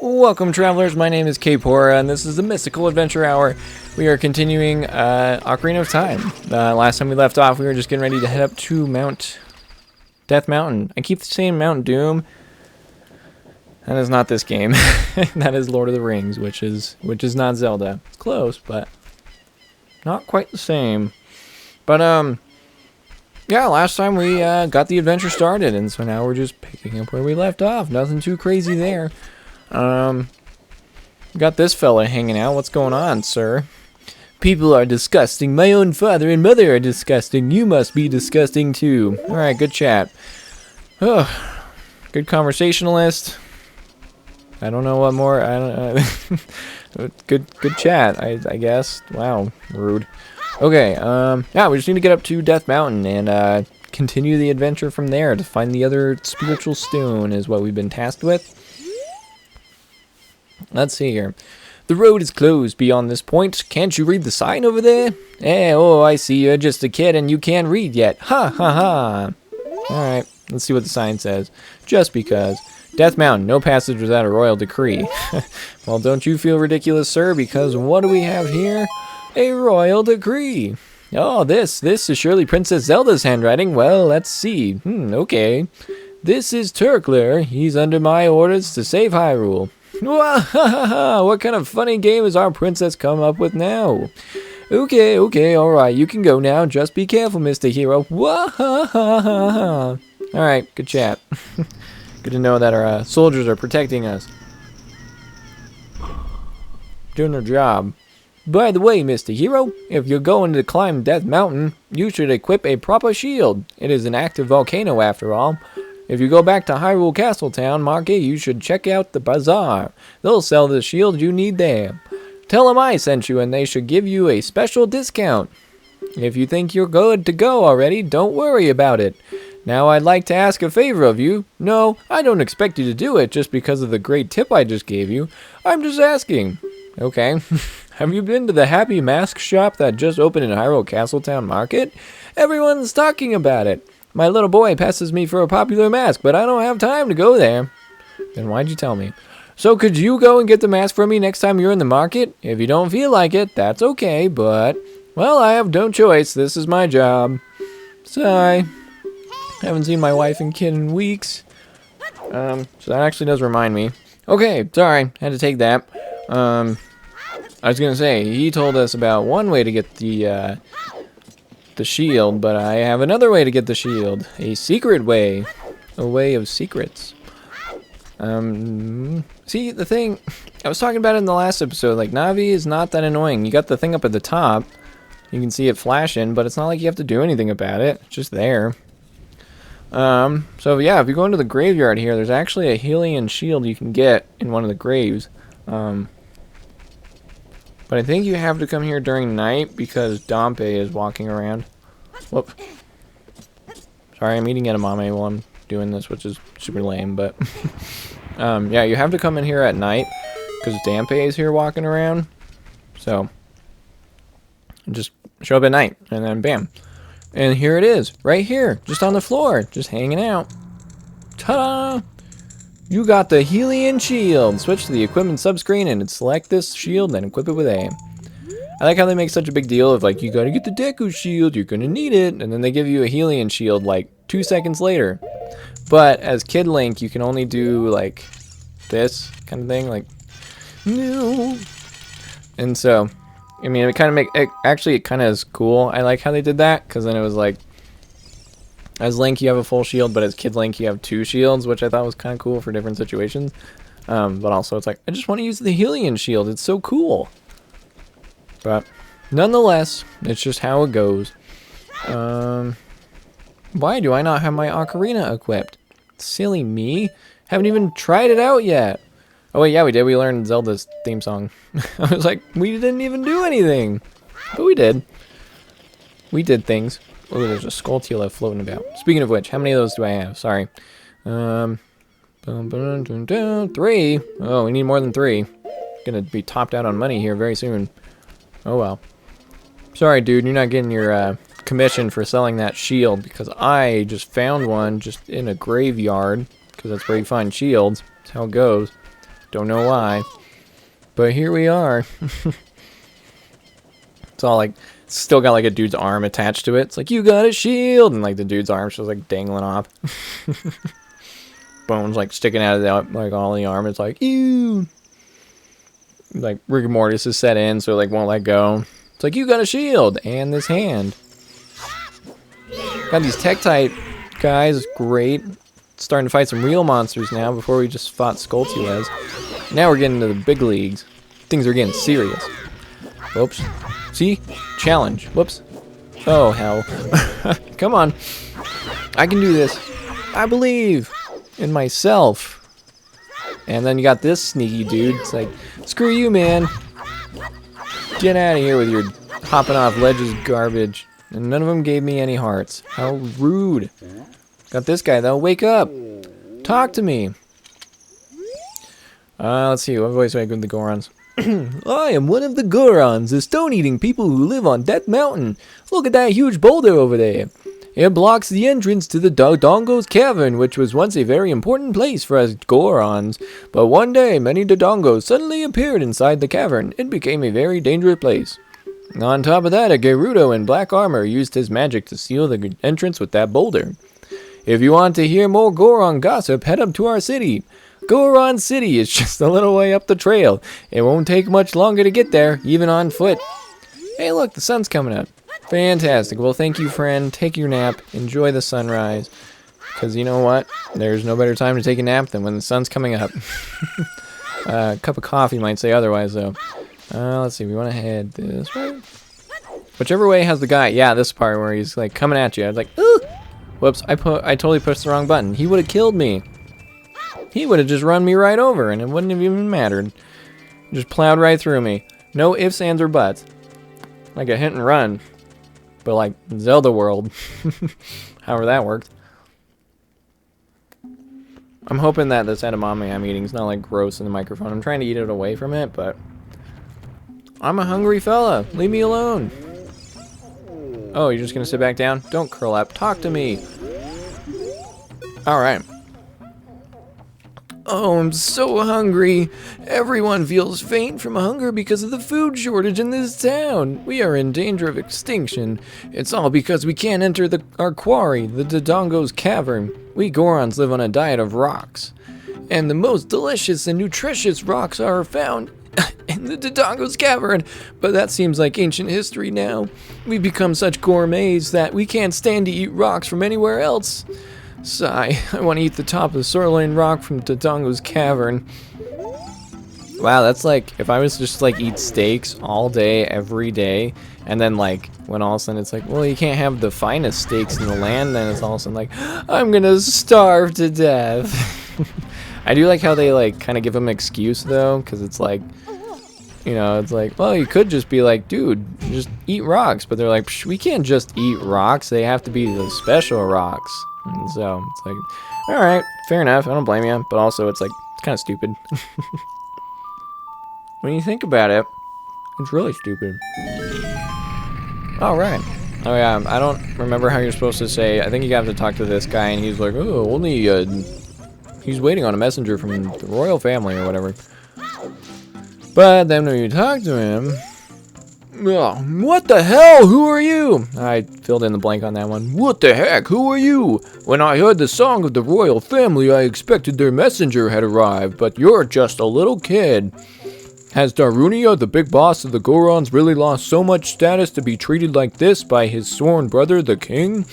Welcome, travelers. My name is Kapora, and this is the Mystical Adventure Hour. We are continuing Ocarina of Time. Last time we left off, we were just getting ready to head up to Death Mountain. I keep saying Mount Doom. That is not this game. That is Lord of the Rings, which is not Zelda. It's close, but not quite the same. But yeah, last time we got the adventure started, and so now we're just picking up where we left off. Nothing too crazy there. Got this fella hanging out. What's going on, sir? People are disgusting. My own father and mother are disgusting. You must be disgusting too. Alright, good chat. Ugh. Good conversationalist. I don't know what more. I don't good chat, I guess. Wow, rude. Okay, yeah, we just need to get up to Death Mountain and continue the adventure from there to find the other spiritual stone is what we've been tasked with. Let's see here. The road is closed beyond this point. Can't you read the sign over there? Oh, I see. You're just a kid and you can't read yet. Ha ha ha. Alright, let's see what the sign says. Just because. Death Mountain, no passage without a royal decree. Well, don't you feel ridiculous, sir, because what do we have here? A royal decree. Oh, this is surely Princess Zelda's handwriting. Well, let's see. Okay. This is Turkler. He's under my orders to save Hyrule. What kind of funny game has our princess come up with now? Okay, alright, you can go now. Just be careful, Mr. Hero. Alright, good chat. Good to know that our soldiers are protecting us. Doing their job. By the way, Mr. Hero, if you're going to climb Death Mountain, you should equip a proper shield. It is an active volcano after all. If you go back to Hyrule Castle Town Market, you should check out the bazaar. They'll sell the shield you need there. Tell them I sent you and they should give you a special discount. If you think you're good to go already, don't worry about it. Now I'd like to ask a favor of you. No, I don't expect you to do it just because of the great tip I just gave you. I'm just asking. Okay. Have you been to the Happy Mask shop that just opened in Hyrule Castle Town Market? Everyone's talking about it. My little boy passes me for a popular mask, but I don't have time to go there. Then why'd you tell me? So could you go and get the mask for me next time you're in the market? If you don't feel like it, that's okay, but... well, I have no choice. This is my job. Sigh. Haven't seen my wife and kid in weeks. So that actually does remind me. Okay, sorry. Had to take that. I was gonna say, he told us about one way to get the shield, but I have another way to get the shield. A secret way. A way of secrets. See, the thing, I was talking about it in the last episode, like, Navi is not that annoying. You got the thing up at the top. You can see it flashing, but it's not like you have to do anything about it. It's just there. So yeah, if you go into the graveyard here, there's actually a Hylian shield you can get in one of the graves. But I think you have to come here during night because Dompe is walking around. Whoop. Sorry, I'm eating edamame while I'm doing this, which is super lame, but... yeah, you have to come in here at night because Dompe is here walking around. So, just show up at night, and then bam. And here it is, right here, just on the floor, just hanging out. Ta-da! You got the Hylian shield. Switch to the equipment subscreen and select this shield and equip it with A. I like how they make such a big deal of like, you gotta get the Deku shield, you're gonna need it, and then they give you a Hylian shield like 2 seconds later. But as Kid Link, you can only do like this kind of thing, like no. And so, I mean, it kind of actually it kind of is cool. I like how they did that because then it was like, as Link you have a full shield, but as Kid Link you have 2 shields, which I thought was kind of cool for different situations. But also it's like, I just want to use the Hylian shield. It's so cool. But nonetheless, it's just how it goes. Why do I not have my Ocarina equipped? Silly me. Haven't even tried it out yet. Oh wait, yeah, we did. We learned Zelda's theme song. I was like, we didn't even do anything. But we did. We did things. Oh, there's a Skulltula floating about. Speaking of which, how many of those do I have? Sorry. 3. Oh, we need more than 3. Gonna be topped out on money here very soon. Oh well. Sorry, dude, you're not getting your commission for selling that shield because I just found one just in a graveyard because that's where you find shields. That's how it goes. Don't know why. But here we are. It's all like, still got like a dude's arm attached to it. It's like, you got a shield! And like the dude's arm's just like dangling off. Bones like sticking out of the, like all the arm. It's like, ew! Like rigor mortis is set in, so it like won't let go. It's like, you got a shield! And this hand. Got these Tektite guys, great. Starting to fight some real monsters now before we just fought Skulltulas. Now we're getting to the big leagues. Things are getting serious. Whoops. See? Challenge. Whoops. Oh, hell. Come on. I can do this. I believe in myself. And then you got this sneaky dude. It's like, screw you, man. Get out of here with your hopping off ledges garbage. And none of them gave me any hearts. How rude. Got this guy, though. Wake up. Talk to me. Let's see. What voice do I give the Gorons? I am one of the Gorons, the stone-eating people who live on Death Mountain. Look at that huge boulder over there. It blocks the entrance to the Dodongo's cavern, which was once a very important place for us Gorons. But one day, many Dodongos suddenly appeared inside the cavern. It became a very dangerous place. On top of that, a Gerudo in black armor used his magic to seal the entrance with that boulder. If you want to hear more Goron gossip, head up to our city. Goron City is just a little way up the trail. It won't take much longer to get there, even on foot. Hey look, the sun's coming up. Fantastic. Well, thank you, friend. Take your nap. Enjoy the sunrise. Because you know what? There's no better time to take a nap than when the sun's coming up. A cup of coffee might say otherwise, though. Let's see. We want to head this way. Whichever way has the guy. Yeah, this part where he's like coming at you. I was like, ooh! Whoops, I totally pushed the wrong button. He would have killed me. He would have just run me right over, and it wouldn't have even mattered. Just plowed right through me. No ifs, ands, or buts. Like a hit and run. But like Zelda world. However that worked. I'm hoping that this edamame I'm eating is not like gross in the microphone. I'm trying to eat it away from it, but I'm a hungry fella. Leave me alone. Oh, you're just gonna sit back down? Don't curl up. Talk to me. Alright. Oh, I'm so hungry. Everyone feels faint from hunger because of the food shortage in this town. We are in danger of extinction. It's all because we can't enter our quarry, the Dodongo's cavern. We Gorons live on a diet of rocks. And the most delicious and nutritious rocks are found in the Dodongo's cavern. But that seems like ancient history now. We've become such gourmets that we can't stand to eat rocks from anywhere else. Sigh, I want to eat the top of the sirloin rock from Dodongo's cavern. Wow, that's like, if I was just like eat steaks all day, every day, and then like, when all of a sudden it's like, well, you can't have the finest steaks in the land, then it's all of a sudden like, I'm gonna starve to death. I do like how they like kind of give them an excuse though, because it's like, you know, it's like, well, you could just be like, dude, just eat rocks, but they're like, psh, we can't just eat rocks, they have to be the special rocks. And so, it's like, alright, fair enough, I don't blame you, but also it's like, it's kind of stupid. When you think about it, it's really stupid. Alright. Oh yeah, I don't remember how you're supposed to say, I think you have to talk to this guy, and he's like, oh, only, he's waiting on a messenger from the royal family or whatever. But then when you talk to him, oh, what the hell? Who are you? I filled in the blank on that one. What the heck? Who are you? When I heard the song of the royal family, I expected their messenger had arrived, but you're just a little kid. Has Darunia, the big boss of the Gorons, really lost so much status to be treated like this by his sworn brother, the king?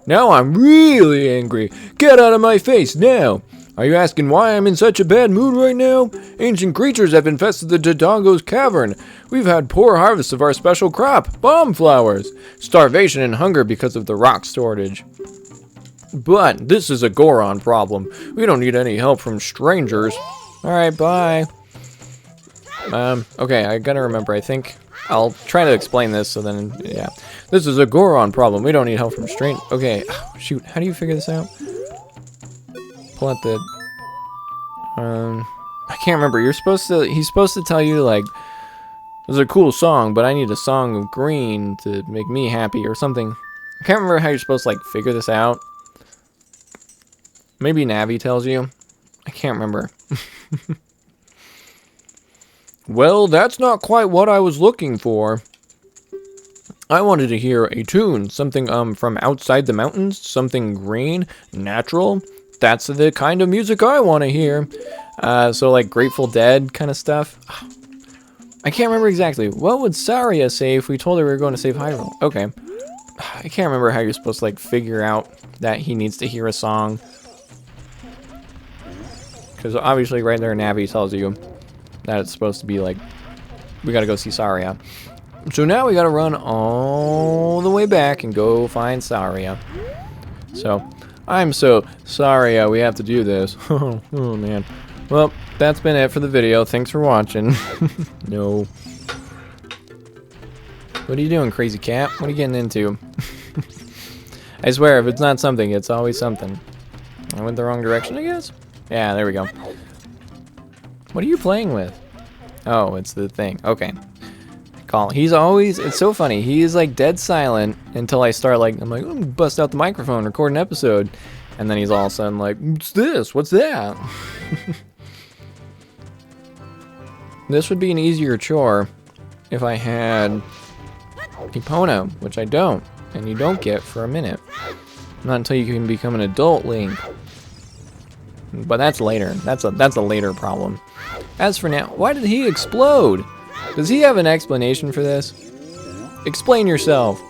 Now I'm really angry. Get out of my face now. Are you asking why I'm in such a bad mood right now? Ancient creatures have infested the Dodongo's cavern. We've had poor harvests of our special crop, bomb flowers. Starvation and hunger because of the rock shortage. But this is a Goron problem. We don't need any help from strangers. Alright, bye. Okay, I gotta remember, I think I'll try to explain this, so then, yeah. This is a Goron problem. We don't need help from strangers. Okay, oh, shoot, how do you figure this out? Pull out the, I can't remember. He's supposed to tell you, like, this is a cool song, but I need a song of green to make me happy or something. I can't remember how you're supposed to, like, figure this out. Maybe Navi tells you. I can't remember. Well, that's not quite what I was looking for. I wanted to hear a tune, something from outside the mountains, something green, natural. That's the kind of music I want to hear. So like Grateful Dead kind of stuff. I can't remember exactly. What would Saria say if we told her we were going to save Hyrule? Okay. I can't remember how you're supposed to like figure out that he needs to hear a song. Because obviously right there Navi tells you that it's supposed to be like, we gotta go see Saria. So now we gotta run all the way back and go find Saria. So, I'm so sorry we have to do this. Oh man. Well, that's been it for the video. Thanks for watching. No. What are you doing, crazy cat? What are you getting into? I swear, if it's not something, it's always something. I went the wrong direction, I guess? Yeah, there we go. What are you playing with? Oh, it's the thing. Okay. He's always, it's so funny. He's like dead silent until I start like, I'm like, oh, bust out the microphone, record an episode. And then he's all of a sudden like, what's this? What's that? This would be an easier chore if I had Epona, which I don't. And you don't get for a minute. Not until you can become an adult Link. But that's later. That's a later problem. As for now, why did he explode? Does he have an explanation for this? Explain yourself.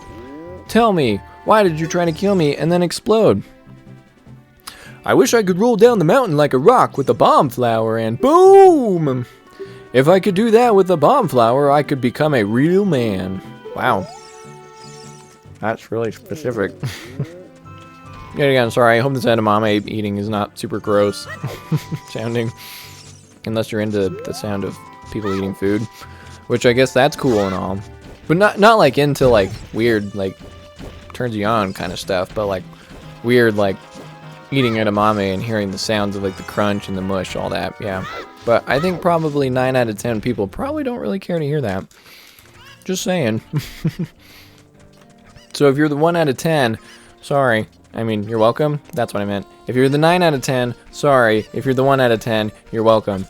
Tell me, why did you try to kill me and then explode? I wish I could roll down the mountain like a rock with a bomb flower and boom! If I could do that with a bomb flower, I could become a real man. Wow. That's really specific. Yet again, sorry, I hope this edamame eating is not super gross sounding. Unless you're into the sound of people eating food. Which I guess that's cool and all. But not like into like weird, like turns you on kind of stuff. But like weird, like eating edamame and hearing the sounds of like the crunch and the mush, all that, yeah. But I think probably 9 out of 10 people probably don't really care to hear that. Just saying. So if you're the 1 out of 10, sorry. I mean, you're welcome. That's what I meant. If you're the 9 out of 10, sorry. If you're the 1 out of 10, you're welcome.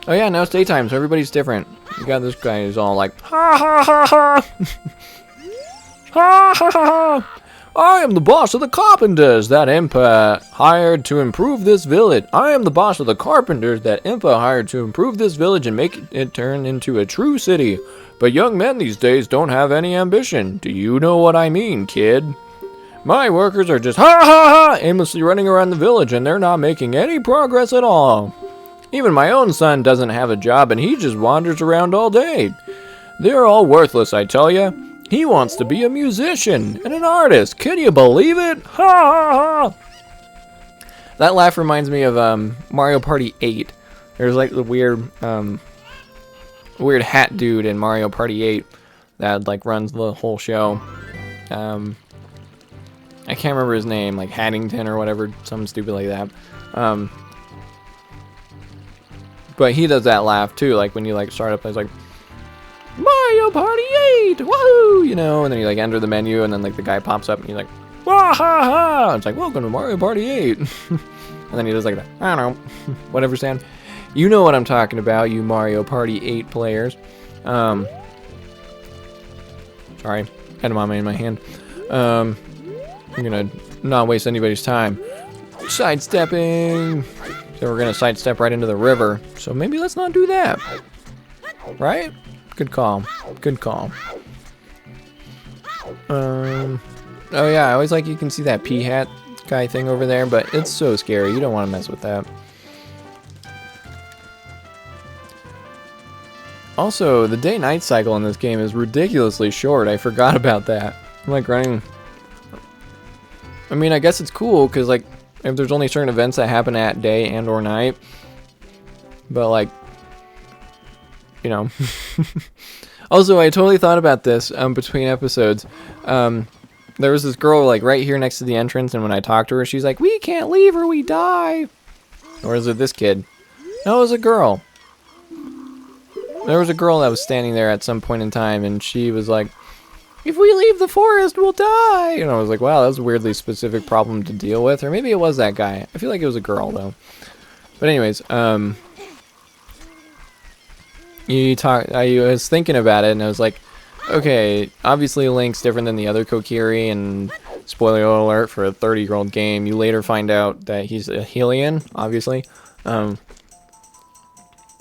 Oh yeah, now it's daytime, so everybody's different. You got this guy who's all like, ha ha ha ha! Ha ha ha ha! I am the boss of the carpenters that Impa hired to improve this village. I am the boss of the carpenters that Impa hired to improve this village and make it turn into a true city. But young men these days don't have any ambition. Do you know what I mean, kid? My workers are just ha ha ha aimlessly running around the village and they're not making any progress at all. Even my own son doesn't have a job and he just wanders around all day. They're all worthless, I tell ya. He wants to be a musician and an artist. Can you believe it? Ha ha ha! That laugh reminds me of Mario Party 8. There's like the weird hat dude in Mario Party 8 that like runs the whole show. I can't remember his name, like Haddington or whatever, something stupid like that. But he does that laugh too, like when you like start up, it's like Mario Party 8, woohoo, you know, and then you like enter the menu, and then like the guy pops up, and you're like, wah ha ha, it's like welcome to Mario Party 8, and then he does like that, I don't know, whatever sound. You know what I'm talking about, you Mario Party 8 players. Sorry, edamame in my hand. I'm gonna not waste anybody's time. Sidestepping. So we're gonna sidestep right into the river. So maybe let's not do that. Right? Good call. Good call. Oh yeah, I always like you can see that pea hat guy thing over there, but it's so scary. You don't want to mess with that. Also, the day-night cycle in this game is ridiculously short. I forgot about that. I'm like running. I mean, I guess it's cool because like if there's only certain events that happen at day and or night, but like, you know. Also, I totally thought about this between episodes. There was this girl like right here next to the entrance, and when I talked to her, she's like, "We can't leave or we die." Or is it this kid? No, it was a girl. There was a girl that was standing there at some point in time, and she was like, "If we leave the forest, we'll die." And I was like, wow, that was a weirdly specific problem to deal with. Or maybe it was that guy. I feel like it was a girl, though. But anyways, I was thinking about it, and I was like, okay, obviously Link's different than the other Kokiri, and spoiler alert for a 30-year-old game, you later find out that he's a Hylian, obviously.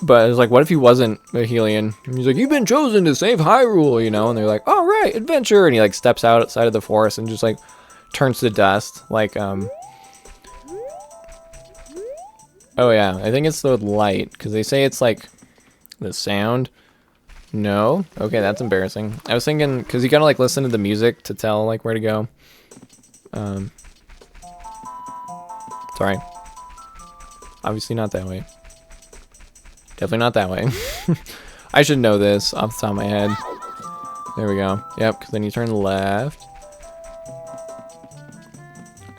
But it's like, what if he wasn't a Hylian? And he's like, you've been chosen to save Hyrule, you know? And they're like, all right, adventure. And he like steps outside of the forest and just like turns to dust. Like, oh yeah, I think it's the light, because they say it's like the sound. No? Okay, that's embarrassing. I was thinking, because you gotta like listen to the music to tell like where to go. Sorry. Obviously not that way. Definitely not that way. I should know this off the top of my head. There we go. Yep, because then you turn left.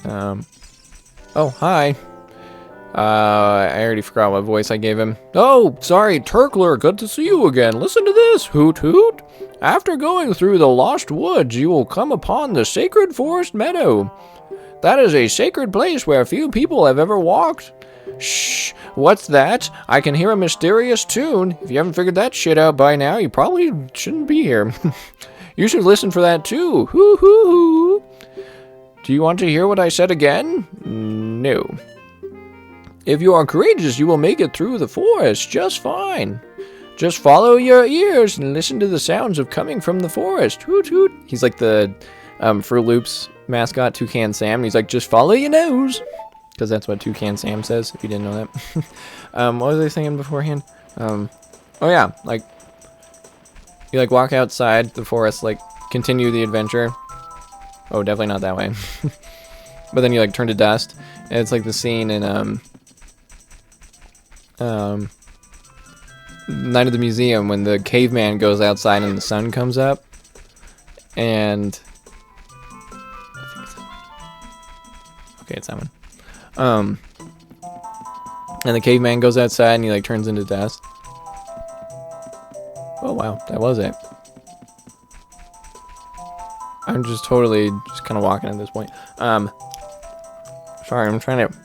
Oh, hi. I already forgot what voice I gave him. Oh, sorry, Turkler, good to see you again. Listen to this, hoot hoot. After going through the Lost Woods, you will come upon the Sacred Forest Meadow. That is a sacred place where few people have ever walked. Shh, what's that? I can hear a mysterious tune. If you haven't figured that shit out by now, you probably shouldn't be here. You should listen for that too. Hoo hoo hoo. Do you want to hear what I said again? No. If you are courageous, you will make it through the forest just fine. Just follow your ears and listen to the sounds of coming from the forest. Hoot hoot. He's like the Fruit Loops mascot, Toucan Sam. He's like, just follow your nose. Because that's what Toucan Sam says, if you didn't know that. What was I saying beforehand? Oh yeah, like, you like walk outside the forest, like, continue the adventure. Oh, definitely not that way. But then you like turn to dust, and it's like the scene in Night of the Museum when the caveman goes outside and the sun comes up, and I think it's that one. Okay, it's that one. And the caveman goes outside and he like turns into dust. Oh wow, that was it. I'm just totally just kind of walking at this point. Sorry, I'm trying to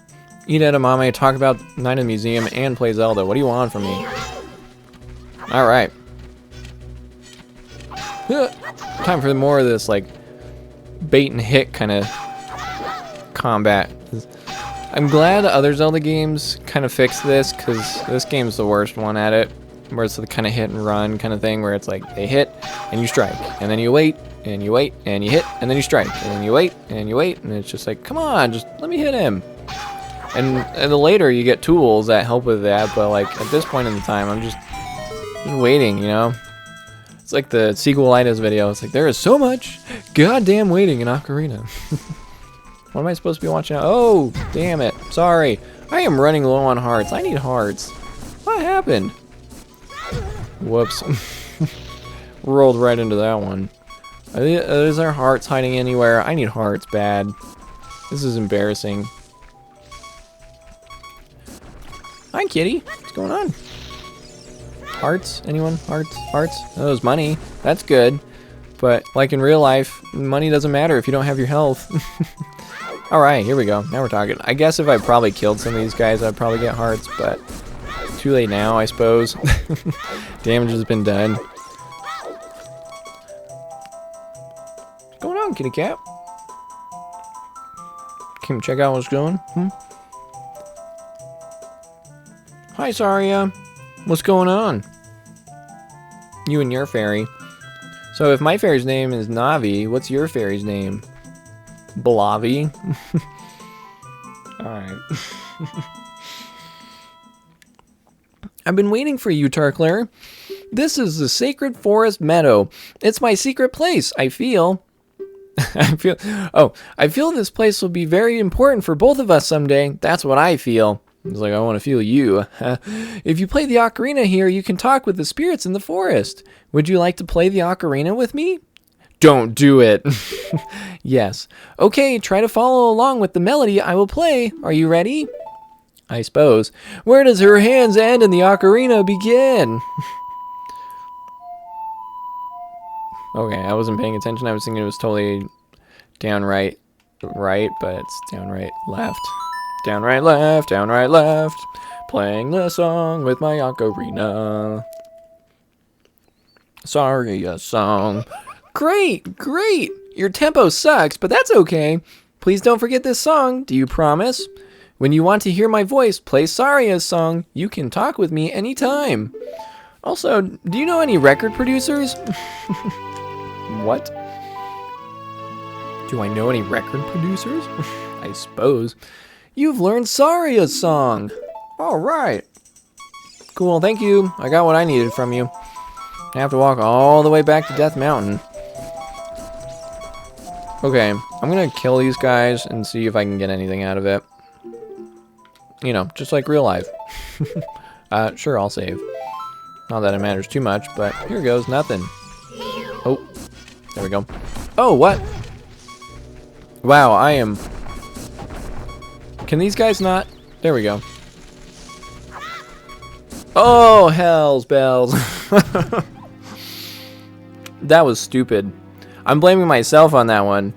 eat edamame, talk about Night in the Museum, and play Zelda. What do you want from me? Alright. Time for more of this, like, bait and hit kind of combat. I'm glad other Zelda games kind of fixed this, because this game's the worst one at it. Where it's the kind of hit and run kind of thing, where it's like, they hit, and you strike, and then you wait, and you wait, and you hit, and then you strike, and then you wait, and you wait, and it's just like, come on, just let me hit him. And the later you get tools that help with that, but like, at this point in the time, I'm just waiting, you know? It's like the sequelitis video, it's like, there is so much goddamn waiting in Ocarina. What am I supposed to be watching now? Oh, damn it. Sorry. I am running low on hearts. I need hearts. What happened? Whoops. Rolled right into that one. Is there hearts hiding anywhere? I need hearts bad. This is embarrassing. Hi, kitty. What's going on? Hearts? Anyone? Hearts? Hearts? Oh, there's money. That's good. But, like in real life, money doesn't matter if you don't have your health. Alright, here we go. Now we're talking. I guess if I probably killed some of these guys, I'd probably get hearts, but too late now, I suppose. Damage has been done. What's going on, kitty cat? Come check out what's going on? Hi, Saria. What's going on? You and your fairy. So if my fairy's name is Navi, what's your fairy's name? Blavi. Alright. I've been waiting for you, Turkler. This is the Sacred Forest Meadow. It's my secret place, I feel. I feel this place will be very important for both of us someday. That's what I feel. It's like, I want to feel you. If you play the ocarina here, you can talk with the spirits in the forest. Would you like to play the ocarina with me? Don't do it. Yes. Okay, try to follow along with the melody I will play. Are you ready? I suppose. Where does her hands end and the ocarina begin? Okay, I wasn't paying attention. I was thinking it was totally downright right, but it's downright left. Downright left, downright left. Playing the song with my ocarina. Sorry, a song. Great, great. Your tempo sucks, but that's okay. Please don't forget this song. Do you promise? When you want to hear my voice, play Saria's song. You can talk with me anytime. Also, do you know any record producers? What? Do I know any record producers? I suppose. You've learned Saria's song. All right. Cool, thank you. I got what I needed from you. I have to walk all the way back to Death Mountain. Okay, I'm gonna kill these guys and see if I can get anything out of it. You know, just like real life. Sure, I'll save. Not that it matters too much, but here goes nothing. Oh, there we go. Oh, what? Wow, I am... Can these guys not? There we go. Oh, hell's bells. That was stupid. I'm blaming myself on that one.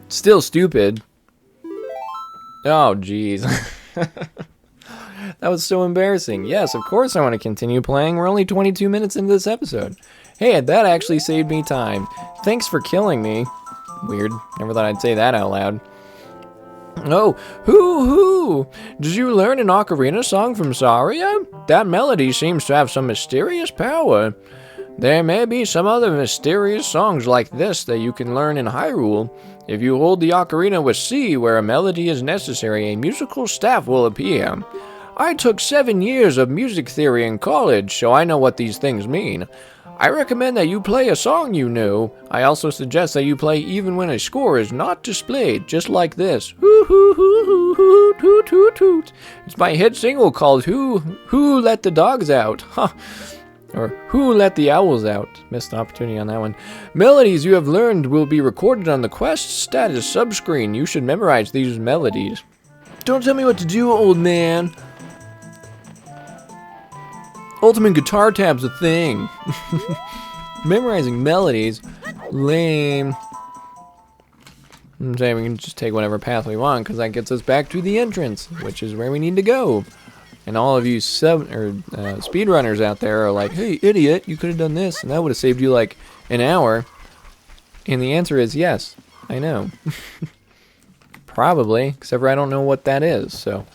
Still stupid. Oh, jeez. That was so embarrassing. Yes, of course I want to continue playing. We're only 22 minutes into this episode. Hey, that actually saved me time. Thanks for killing me. Weird. Never thought I'd say that out loud. Oh, hoo-hoo! Did you learn an Ocarina song from Saria? That melody seems to have some mysterious power. There may be some other mysterious songs like this that you can learn in Hyrule. If you hold the Ocarina with C where a melody is necessary, a musical staff will appear. I took 7 years of music theory in college, so I know what these things mean. I recommend that you play a song you know. I also suggest that you play even when a score is not displayed, just like this. Hoo hoo hoo hoo hoo toot toot toot. It's my hit single called Who Let the Dogs Out? Huh. Or Who Let the Owls Out? Missed an opportunity on that one. Melodies you have learned will be recorded on the quest status subscreen. You should memorize these melodies. Don't tell me what to do, old man. Ultimate guitar tab's a thing. Memorizing melodies. Lame. I'm saying we can just take whatever path we want, because that gets us back to the entrance, which is where we need to go. And all of you speedrunners out there are like, hey, idiot, you could have done this, and that would have saved you like an hour. And the answer is yes, I know. Probably, except for I don't know what that is, so.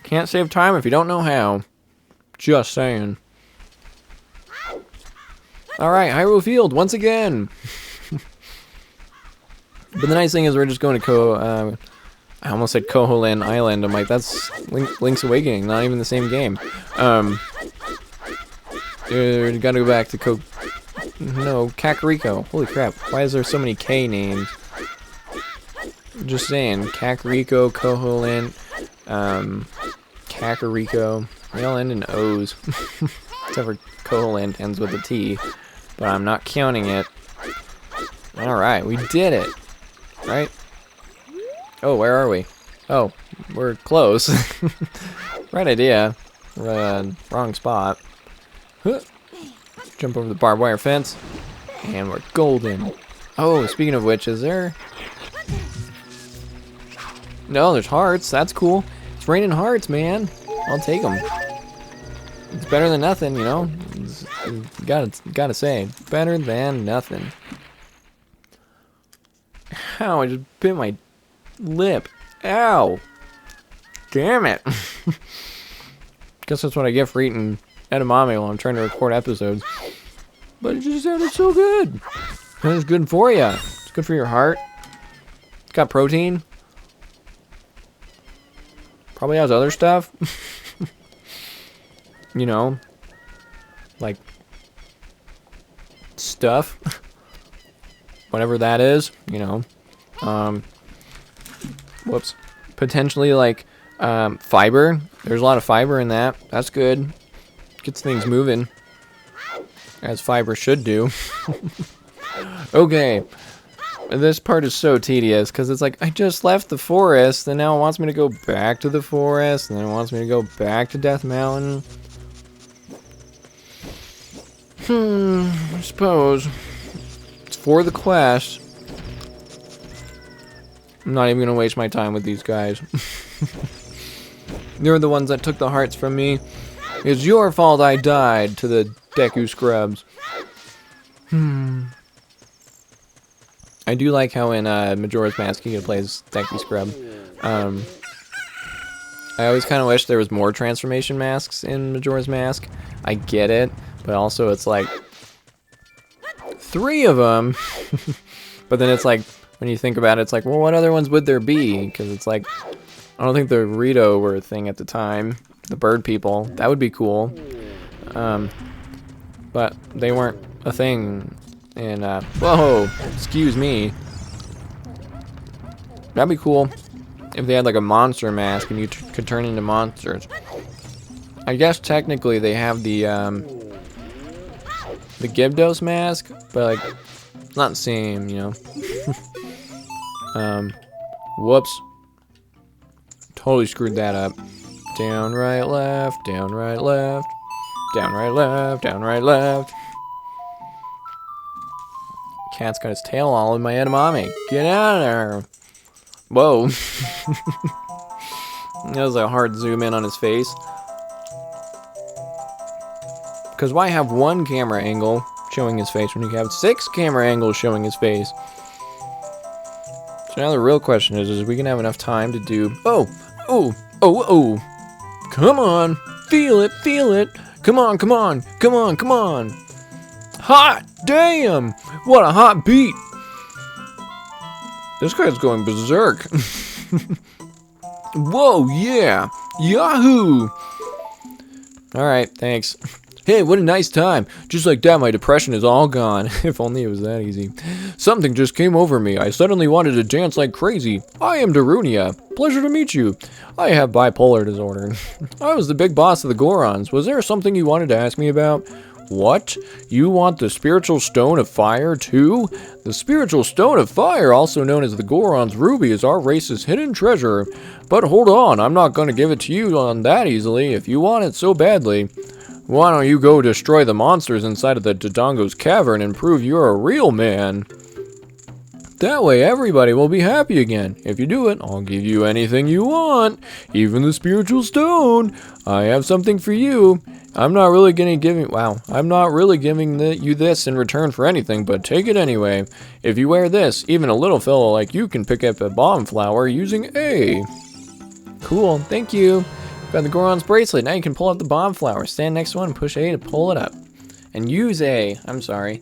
Can't save time if you don't know how. Just saying. Alright, Hyrule Field, once again. But the nice thing is we're just going to I almost said Koholint Island. I'm like, that's Link's Awakening, not even the same game. Gotta go back to Kakariko. Holy crap, why is there so many K names? Just saying, Kakariko, Koholint, Kakariko. They all end in O's. Except for Koholint ends with a T. But I'm not counting it. Alright, we did it. Right? Oh, where are we? Oh, we're close. Right idea. Wrong spot. Huh. Jump over the barbed wire fence. And we're golden. Oh, speaking of which, is there... No, there's hearts. That's cool. It's raining hearts, man. I'll take them. It's better than nothing, you know? Gotta say. Better than nothing. Ow, I just bit my lip. Ow. Damn it. Guess that's what I get for eating edamame while I'm trying to record episodes. But it just sounded so good. And it's good for you. It's good for your heart. It's got protein. Probably has other stuff. You know, like stuff, whatever that is, you know, whoops, potentially like fiber. There's a lot of fiber in that. That's good. Gets things moving, as fiber should do. Okay, this part is so tedious because it's like I just left the forest and now it wants me to go back to the forest and then it wants me to go back to Death Mountain. I suppose. It's for the quest. I'm not even going to waste my time with these guys. They're the ones that took the hearts from me. It's your fault I died to the Deku Scrubs. I do like how in Majora's Mask you can play as Deku Scrub. I always kind of wish there was more transformation masks in Majora's Mask. I get it, but also it's like 3 of them. But then it's like, when you think about it, it's like, well, what other ones would there be? Because it's like, I don't think the Rito were a thing at the time. The bird people. That would be cool. But they weren't a thing. And, whoa, excuse me. That'd be cool if they had like a monster mask and you could turn into monsters. I guess technically they have the Gyarados mask, but like not the same, you know. Whoops. Totally screwed that up. Down, right, left, down, right, left, down, right, left, down, right, left. Cat's got his tail all in my edamame. Get out of there. Whoa. That was a hard zoom in on his face. Because why have 1 camera angle showing his face when you have 6 camera angles showing his face? So now the real question is we gonna have enough time to do... Oh! Oh! Oh! Oh! Come on! Feel it! Feel it! Come on! Come on! Come on! Come on! Hot! Damn! What a hot beat! This guy's going berserk. Whoa, yeah! Yahoo! Alright, thanks. Hey, what a nice time. Just like that, my depression is all gone. If only it was that easy. Something just came over me. I suddenly wanted to dance like crazy. I am Darunia. Pleasure to meet you. I have bipolar disorder. I was the big boss of the Gorons. Was there something you wanted to ask me about? What? You want the Spiritual Stone of Fire, too? The Spiritual Stone of Fire, also known as the Goron's Ruby, is our race's hidden treasure. But hold on, I'm not going to give it to you on that easily if you want it so badly. Why don't you go destroy the monsters inside of the Dodongo's cavern and prove you're a real man? That way everybody will be happy again. If you do it, I'll give you anything you want. Even the Spiritual Stone. I have something for you. I'm not really giving you this in return for anything, but take it anyway. If you wear this, even a little fellow like you can pick up a bomb flower using A. Cool, thank you. Got the Goron's bracelet. Now you can pull out the bomb flower. Stand next to one and push A to pull it up. And use A. I'm sorry.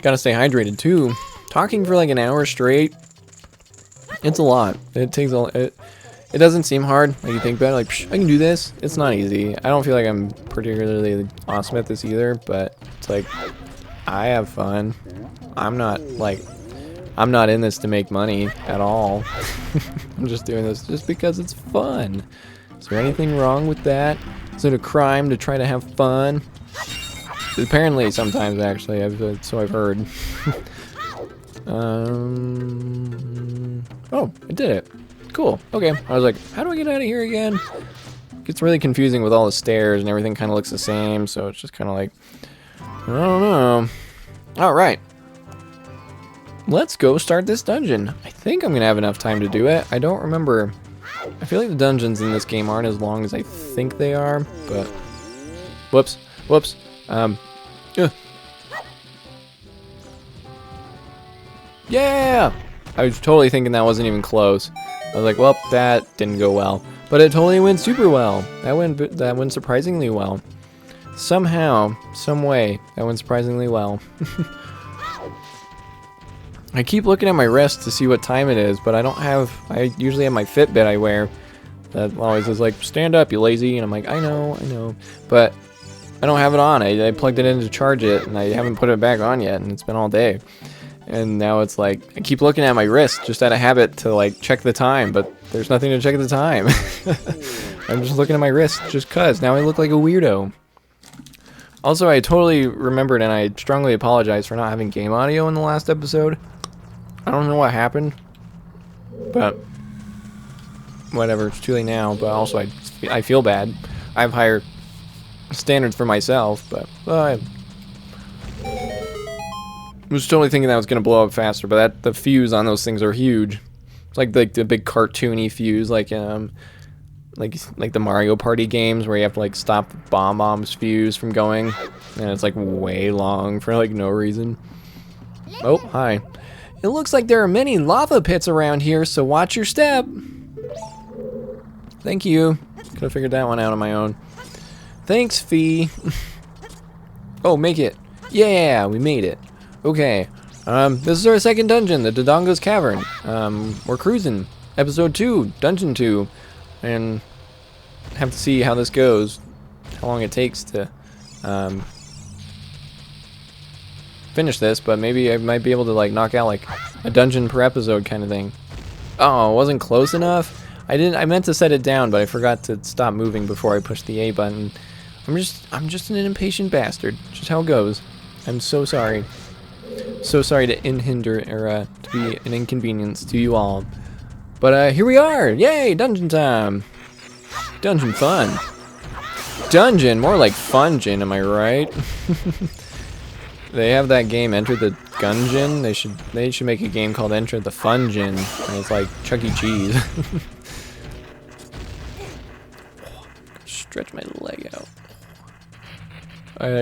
Gotta stay hydrated too. Talking for like an hour straight. It's a lot. It takes a. It doesn't seem hard. Like you think about it, like psh, I can do this. It's not easy. I don't feel like I'm particularly awesome at this either, but it's like I have fun. I'm not in this to make money at all. I'm just doing this just because it's fun. Is there anything wrong with that? Is it a crime to try to have fun? Apparently, sometimes actually, so I've heard. Oh, I did it. Cool. Okay. I was like, how do I get out of here again? It gets really confusing with all the stairs and everything kind of looks the same, so it's just kind of like, I don't know. All right. Let's go start this dungeon. I think I'm going to have enough time to do it. I don't remember. I feel like the dungeons in this game aren't as long as I think they are, but... Whoops. Whoops. Yeah! I was totally thinking that wasn't even close. I was like, well, that didn't go well. But it totally went super well. That went surprisingly well. Somehow, some way, that went surprisingly well. I keep looking at my wrist to see what time it is, but I usually have my Fitbit I wear. That always is like, stand up, you lazy. And I'm like, I know. But I don't have it on. I plugged it in to charge it, and I haven't put it back on yet, and it's been all day. And now it's like, I keep looking at my wrist just out of habit to like check the time, but there's nothing to check the time. I'm just looking at my wrist just cuz. Now I look like a weirdo. Also, I totally remembered, and I strongly apologize for not having game audio in the last episode. I don't know what happened, but whatever, it's too late now, but also I feel bad. I have higher standards for myself, but I was totally thinking that was going to blow up faster, but the fuse on those things are huge. It's like the big cartoony fuse, like like the Mario Party games where you have to like stop the bomb's fuse from going, and it's like way long for like no reason. Oh, hi. It looks like there are many lava pits around here, so watch your step. Thank you. Could have figured that one out on my own. Thanks, Fee. Oh, make it. Yeah, we made it. Okay. This is our second dungeon, the Dodongo's Cavern. We're cruising. Episode 2, Dungeon 2. And have to see how this goes. How long it takes to finish this, but maybe I might be able to like knock out like a dungeon per episode kind of thing. Oh, it wasn't close enough. I meant to set it down, but I forgot to stop moving before I pushed the A button. I'm just an impatient bastard. Just how it goes. I'm so sorry. So sorry to to be an inconvenience to you all. But here we are. Yay, dungeon time. Dungeon fun. Dungeon, more like fungin, am I right? They have that game Enter the Gungeon. They should make a game called Enter the Fungin, and it's like Chuck E. Cheese. Stretch my leg out.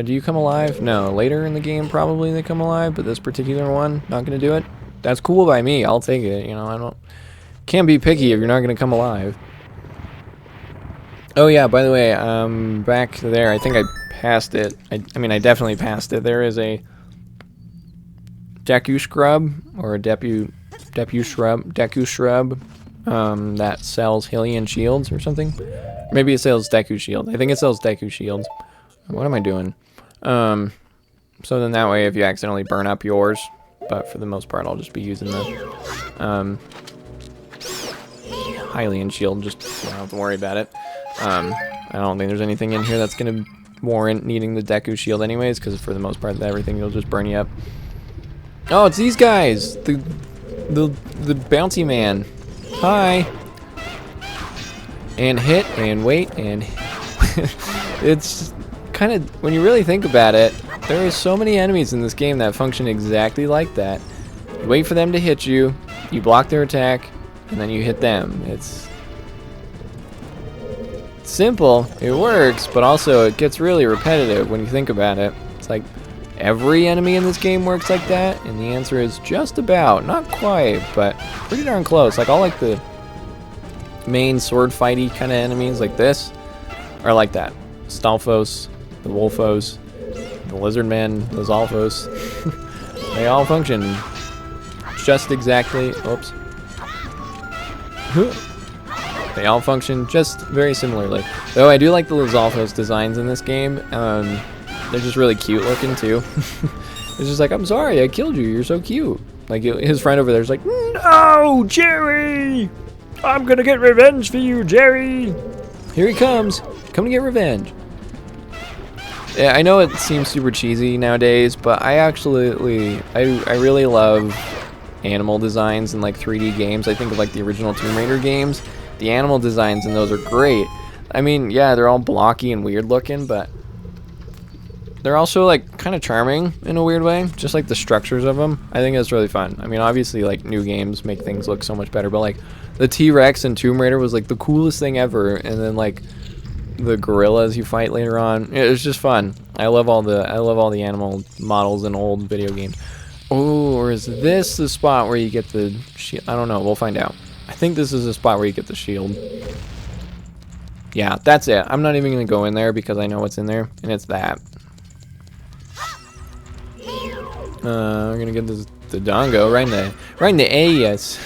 Do you come alive? No, later in the game probably they come alive, but this particular one, not gonna do it. That's cool by me. I'll take it. You know, can't be picky if you're not gonna come alive. Oh yeah, by the way, back there, I think I passed it. I mean, I definitely passed it. There is a Deku Scrub, or a Deku Shrub, that sells Hylian shields or something. Or maybe it sells Deku Shield. I think it sells Deku Shields. What am I doing? So then that way, if you accidentally burn up yours, but for the most part, I'll just be using the Hylian Shield. Just don't have to worry about it. I don't think there's anything in here that's gonna warrant needing the Deku Shield anyways, because for the most part, everything will just burn you up. Oh, it's these guys! The bouncy man. Hi! And hit, and wait, and... It's kind of... When you really think about it, there are so many enemies in this game that function exactly like that. You wait for them to hit you, you block their attack, and then you hit them. It's simple, it works, but also it gets really repetitive when you think about it. It's like every enemy in this game works like that, and the answer is just about, not quite, but pretty darn close. Like all like the main sword fighty kind of enemies like this are like that. Stalfos, the Wolfos, the Lizardmen, the Zalfos, they all function just exactly, oops. They all function just very similarly. Though I do like the Lizalfos designs in this game. They're just really cute looking too. It's just like, I'm sorry, I killed you. You're so cute. Like his friend over there's like, no, Jerry! I'm gonna get revenge for you, Jerry! Here he comes. Come to get revenge. Yeah, I know it seems super cheesy nowadays, but I really love animal designs in like 3D games. I think of like the original Tomb Raider games. The animal designs in those are great. I mean, yeah, they're all blocky and weird looking, but they're also like kind of charming in a weird way. Just like the structures of them. I think that's really fun. I mean, obviously like new games make things look so much better, but like the T-Rex in Tomb Raider was like the coolest thing ever. And then like the gorillas you fight later on, it was just fun. I love all the animal models in old video games. Oh, or is this the spot where you get the shield? I don't know. We'll find out. I think this is the spot where you get the shield. Yeah, that's it. I'm not even going to go in there because I know what's in there, and it's that. We're going to get this Dodongo right in the A, yes.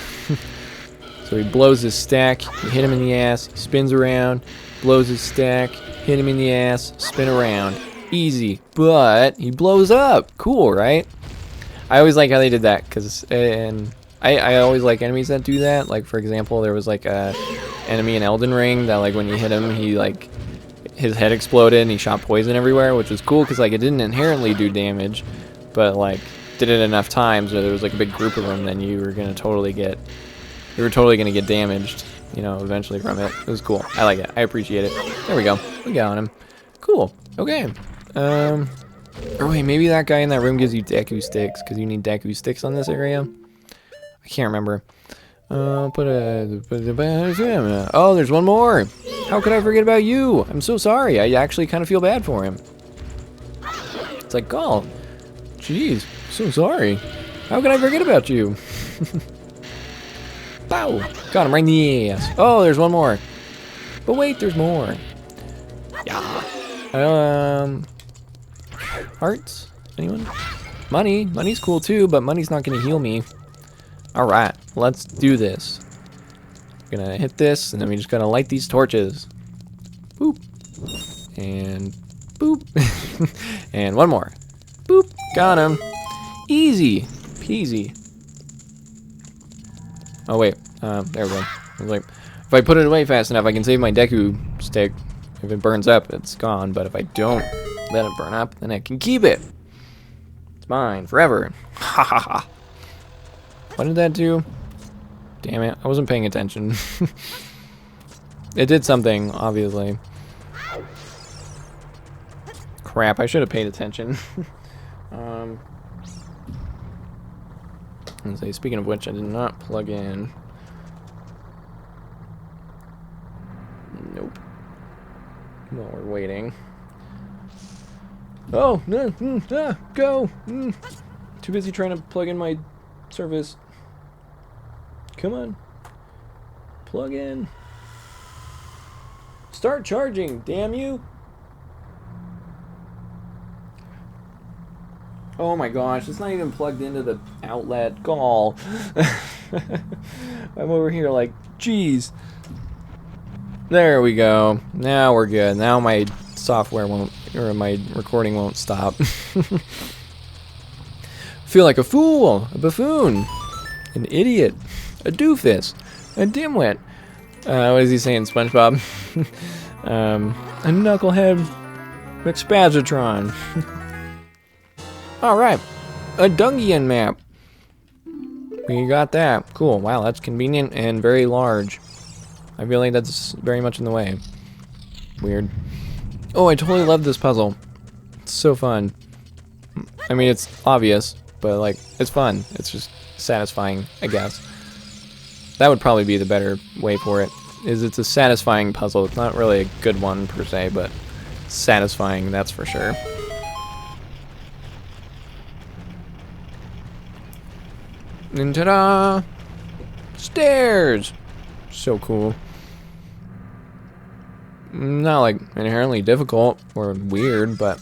So he blows his stack, you hit him in the ass, he spins around, blows his stack, hit him in the ass, spin around. Easy, but he blows up. Cool, right? I always like how they did that, because I always like enemies that do that. Like, for example, there was like a enemy in Elden Ring that like when you hit him, he like his head exploded and he shot poison everywhere, which was cool because like it didn't inherently do damage, but like did it enough times or there was like a big group of them, then you were totally gonna get damaged, you know, eventually from it. It was cool. I like it. I appreciate it. There we go. We got him. Cool. Okay. Or wait, maybe that guy in that room gives you Deku sticks because you need Deku sticks on this area. I can't remember. Oh, there's one more. How could I forget about you? I'm so sorry. I actually kind of feel bad for him. It's like, oh, jeez, so sorry. How could I forget about you? Bow! Got him right in the ass. Oh, there's one more. But wait, there's more. Yeah. Hearts? Anyone? Money. Money's cool too, but money's not gonna heal me. Alright, let's do this. I'm gonna hit this, and then we just gotta light these torches. Boop. And boop. And one more. Boop. Got him. Easy peasy. Oh wait, there we go. I was like, if I put it away fast enough, I can save my Deku stick. If it burns up, it's gone. But if I don't let it burn up, then I can keep it. It's mine forever. Ha ha ha. What did that do? Damn it, I wasn't paying attention. It did something, obviously. Crap, I should have paid attention. Let's say, speaking of which, I did not plug in. Nope. While we're waiting. Oh, no, go! Too busy trying to plug in my service. Come on. Plug in. Start charging, damn you! Oh my gosh, it's not even plugged into the outlet. Gall. I'm over here like, geez. There we go. Now we're good. Now my software won't, or my recording won't stop. Feel like a fool, a buffoon, an idiot, a doofus, a dimwit. What is he saying, SpongeBob? A knucklehead McSpazatron. Alright, a Dungeon map. We got that. Cool. Wow, that's convenient and very large. I feel like that's very much in the way. Weird. Oh, I totally love this puzzle. It's so fun. I mean, it's obvious, but like, it's fun. It's just satisfying, I guess. That would probably be the better way for it. It's a satisfying puzzle. It's not really a good one per se, but satisfying, that's for sure. And ta-da! Stairs! So cool. Not like inherently difficult or weird, but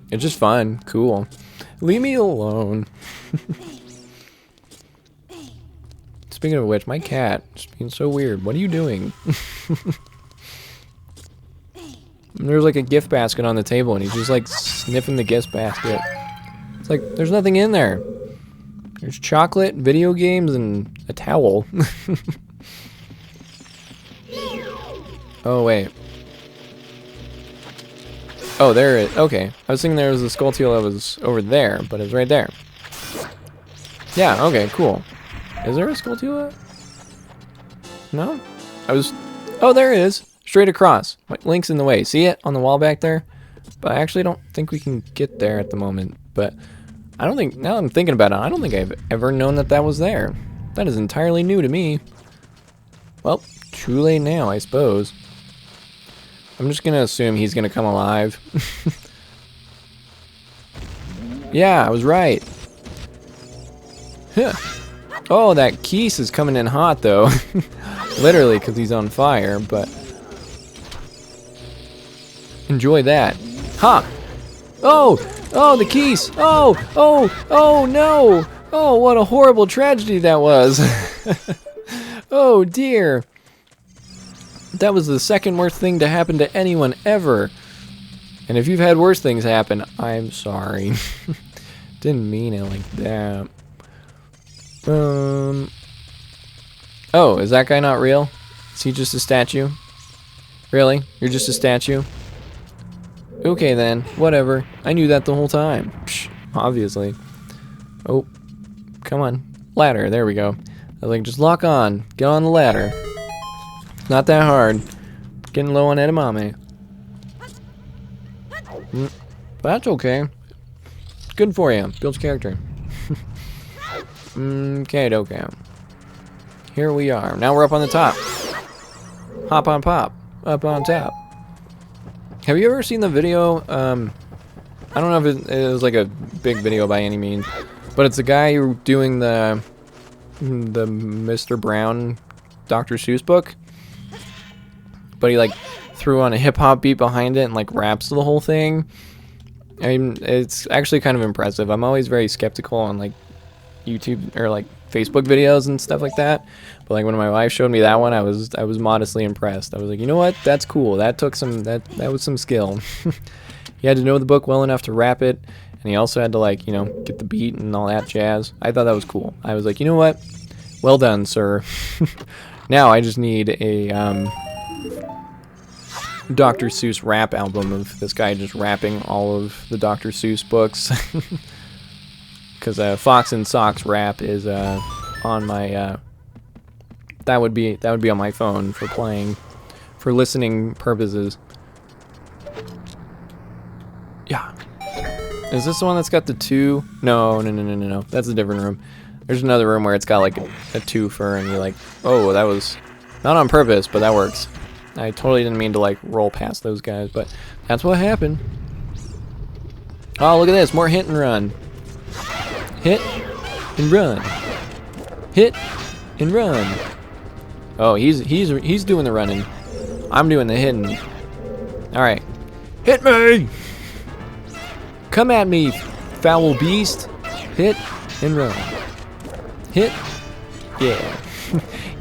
it's just fun, cool. Leave me alone. Speaking of which, my cat is being so weird. What are you doing? There's like a gift basket on the table and he's just like sniffing the gift basket. It's like, there's nothing in there. There's chocolate, video games, and a towel. Oh, wait. Oh, there it is. Okay. I was thinking there was a Skulltula that was over there, but it's right there. Yeah, okay, cool. Is there a Skulltula? No? Oh, there it is. Straight across. My link's in the way. See it on the wall back there? But I actually don't think we can get there at the moment. But I don't think, now that I'm thinking about it, I don't think I've ever known that that was there. That is entirely new to me. Well, too late now, I suppose. I'm just gonna assume he's gonna come alive. Yeah, I was right. Huh. Oh, that Keese is coming in hot, though. Literally, because he's on fire, but... enjoy that. Ha! Oh! Oh, the Keese! Oh, no! Oh, what a horrible tragedy that was. Oh, dear. That was the second worst thing to happen to anyone ever. And if you've had worse things happen, I'm sorry. Didn't mean it like that. Oh, is that guy not real? Is he just a statue? Really? You're just a statue? Okay then, whatever. I knew that the whole time. Psh, obviously. Oh, come on. Ladder, there we go. I was like, just lock on. Get on the ladder. Not that hard. Getting low on edamame. But that's okay. Good for you. Builds character. Okay. here we are. Now we're up on the top. Hop on pop. Up on top. Have you ever seen the video? I don't know if it was like a big video by any means, but it's a guy doing the Mr. Brown Dr. Seuss book, but he like threw on a hip-hop beat behind it and like raps the whole thing. I mean, it's actually kind of impressive. I'm always very skeptical on like YouTube or like Facebook videos and stuff like that, but like when my wife showed me that one, I was modestly impressed. I was like, you know what, that's cool. That took some that was some skill. He had to know the book well enough to rap it, and he also had to, like, you know, get the beat and all that jazz. I thought that was cool. I was like, you know what, well done, sir. Now I just need a Dr. Seuss rap album of this guy just rapping all of the Dr. Seuss books. Because Fox and Socks rap is on my that would be on my phone for playing, for listening purposes. Yeah. Is this the one that's got the two? No. That's a different room. There's another room where it's got like a twofer, and you're like, oh, that was not on purpose, but that works. I totally didn't mean to like roll past those guys, but that's what happened. Oh, look at this, more hit and run. Hit and run. Hit and run. Oh, he's doing the running. I'm doing the hitting. All right, hit me. Come at me, foul beast. Hit and run. Hit. Yeah.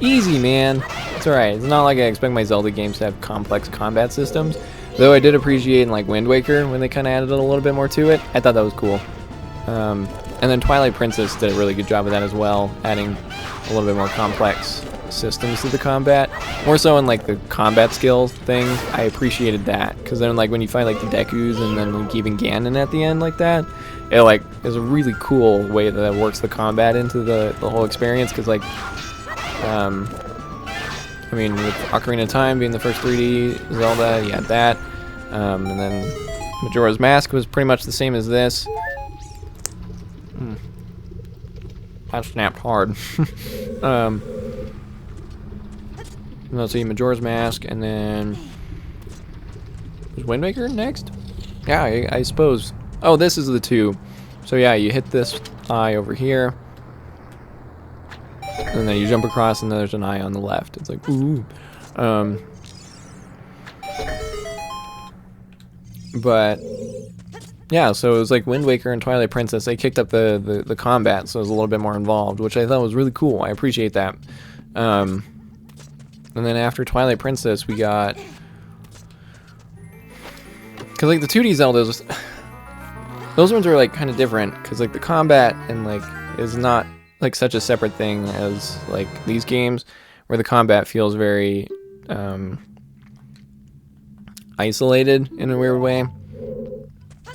Easy, man. It's alright. It's not like I expect my Zelda games to have complex combat systems. Though I did appreciate in like Wind Waker when they kind of added a little bit more to it. I thought that was cool. And then Twilight Princess did a really good job of that as well, adding a little bit more complex systems to the combat. More so in like the combat skills thing, I appreciated that, because then like when you fight like the Dekus and then like even Ganon at the end like that, it like is a really cool way that it works the combat into the whole experience. Because like I mean, with Ocarina of Time being the first 3D Zelda, you had that, and then Majora's Mask was pretty much the same as this. I snapped hard. Let's see, Majora's Mask, and then is Wind Waker next? Yeah, I suppose. Oh, this is the two. So yeah, you hit this eye over here, and then you jump across, and then there's an eye on the left. It's like, ooh. But yeah, so it was like Wind Waker and Twilight Princess. They kicked up the combat, so it was a little bit more involved, which I thought was really cool. I appreciate that. And then after Twilight Princess, we got, because like the 2D Zeldas, those ones are like kind of different, because like the combat and like is not like such a separate thing as like these games, where the combat feels very isolated in a weird way.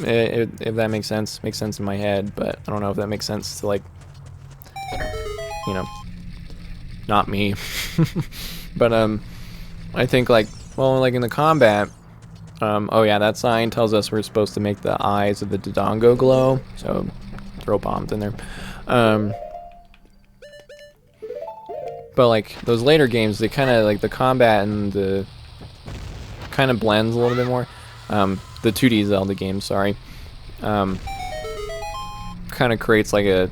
If that makes sense in my head, but I don't know if that makes sense to like, you know, not me. But I think like, well, like in the combat, oh yeah, that sign tells us we're supposed to make the eyes of the Dodongo glow, so throw bombs in there. But like those later games, they kind of like the combat and the kind of blends a little bit more. The 2D Zelda games, sorry, kind of creates like a,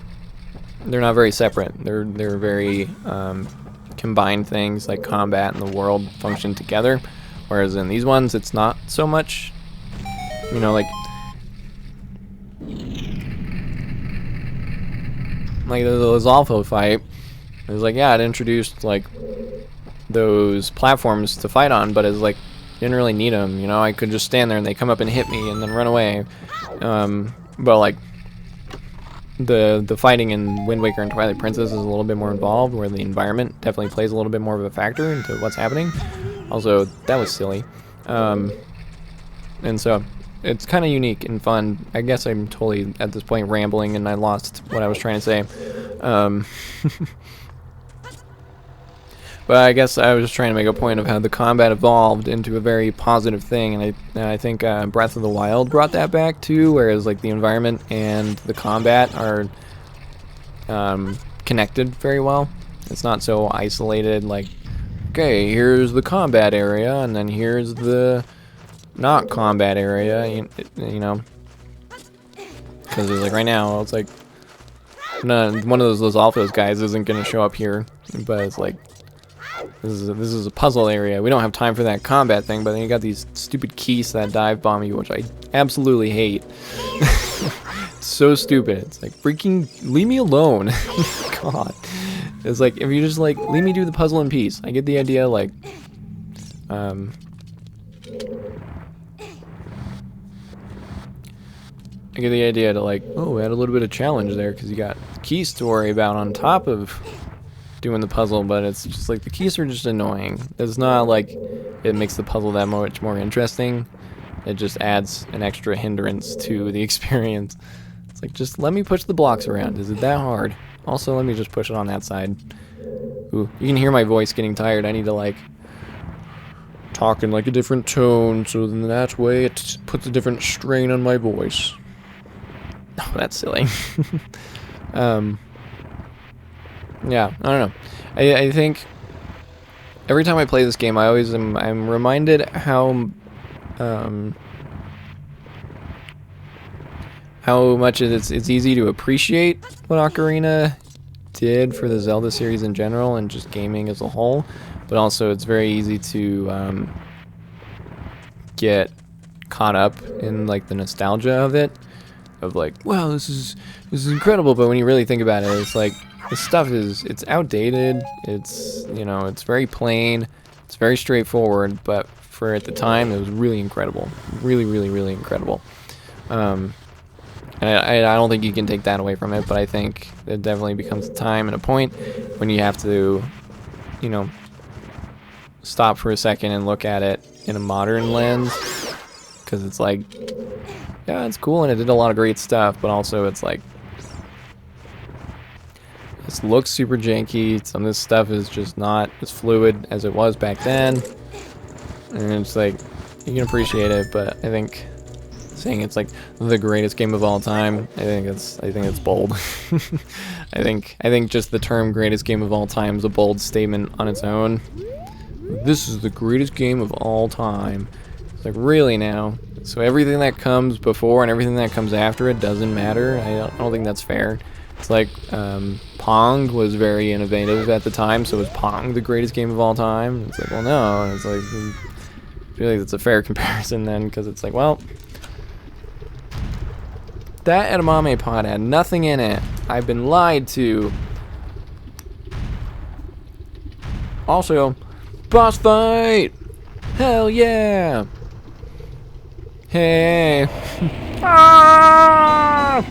they're not very separate. They're very combined things, like combat and the world function together. Whereas in these ones, it's not so much, you know, like the Zolfo fight. It was like, yeah, it introduced like those platforms to fight on, but it's like, didn't really need them, you know. I could just stand there and they come up and hit me and then run away. But like the fighting in Wind Waker and Twilight Princess is a little bit more involved, where the environment definitely plays a little bit more of a factor into what's happening. Also, that was silly. And so it's kind of unique and fun. I guess I'm totally at this point rambling and I lost what I was trying to say. But I guess I was just trying to make a point of how the combat evolved into a very positive thing, and I think Breath of the Wild brought that back too, whereas like the environment and the combat are connected very well. It's not so isolated, like, okay, here's the combat area, and then here's the not combat area, you know. Because it's like right now, it's like, one of those Alphas guys isn't going to show up here, but it's like, this is a puzzle area. We don't have time for that combat thing, but then you got these stupid keys that dive bomb you, which I absolutely hate. It's so stupid. It's like, freaking leave me alone. God. It's like, if you just like, leave me do the puzzle in peace. I get the idea, like, I get the idea to like, oh, add a little bit of challenge there because you got keys to worry about on top of doing the puzzle, but it's just like the keys are just annoying. It's not like it makes the puzzle that much more interesting. It just adds an extra hindrance to the experience. It's like, just let me push the blocks around. Is it that hard? Also, let me just push it on that side. Ooh, you can hear my voice getting tired. I need to like talk in like a different tone, so then that way it puts a different strain on my voice. Oh, that's silly. Yeah, I don't know. I think every time I play this game, I'm reminded how much it's easy to appreciate what Ocarina did for the Zelda series in general and just gaming as a whole, but also it's very easy to get caught up in like the nostalgia of it, of like, wow, this is incredible. But when you really think about it, it's like, this stuff it's outdated. It's, you know, it's very plain. It's very straightforward. But for at the time, it was really incredible. Really, really, really incredible. And I don't think you can take that away from it. But I think it definitely becomes a time and a point when you have to, you know, stop for a second and look at it in a modern lens. Because it's like, yeah, it's cool and it did a lot of great stuff. But also it's like, this looks super janky. Some of this stuff is just not as fluid as it was back then. And it's like, you can appreciate it, but I think saying it's like the greatest game of all time, I think it's bold. I think just the term greatest game of all time is a bold statement on its own. This is the greatest game of all time. It's like, really now? So everything that comes before and everything that comes after it doesn't matter? I don't think that's fair. It's like, Pong was very innovative at the time, so was Pong the greatest game of all time? It's like, well, no. And it's like, I feel like that's a fair comparison then, because it's like, well, that edamame pot had nothing in it. I've been lied to. Also, boss fight! Hell yeah! Hey! Ah!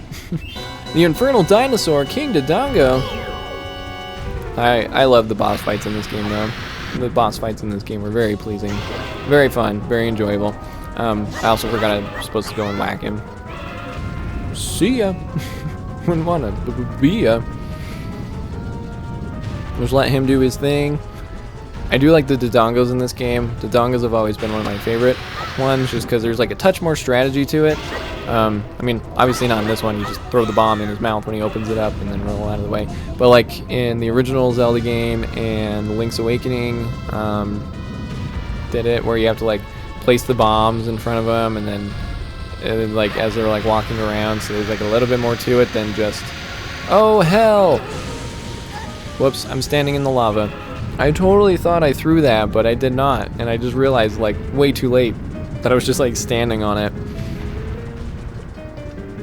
The Infernal Dinosaur, King Dodongo. I love the boss fights in this game, though. The boss fights in this game were very pleasing. Very fun, very enjoyable. I also forgot I was supposed to go and whack him. See ya. Wouldn't wanna be ya. Just let him do his thing. I do like the Dodongos in this game. Dodongos have always been one of my favorite ones, just because there's like a touch more strategy to it. I mean, obviously not in this one. You just throw the bomb in his mouth when he opens it up and then roll out of the way. But like in the original Zelda game and Link's Awakening, did it where you have to like place the bombs in front of them and then like as they're like walking around. So there's like a little bit more to it than just, oh hell! Whoops! I'm standing in the lava. I totally thought I threw that, but I did not, and I just realized like way too late that I was just like standing on it.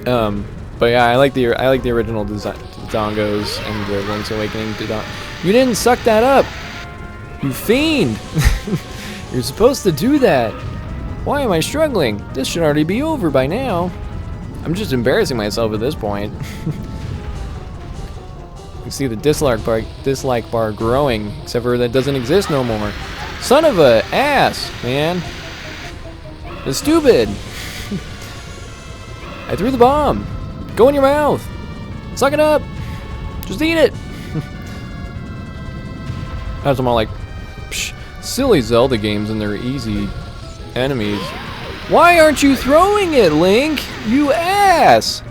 But yeah, I like the original Dodongos and the Link's Awakening Dodongo. You didn't suck that up, you fiend! You're supposed to do that. Why am I struggling? This should already be over by now. I'm just embarrassing myself at this point. You see the dislike bar growing, except for that doesn't exist no more. Son of a ass, man. It's stupid. I threw the bomb. Go in your mouth. Suck it up. Just eat it. That's more like, psh, silly Zelda games and their easy enemies. Why aren't you throwing it, Link? You ass.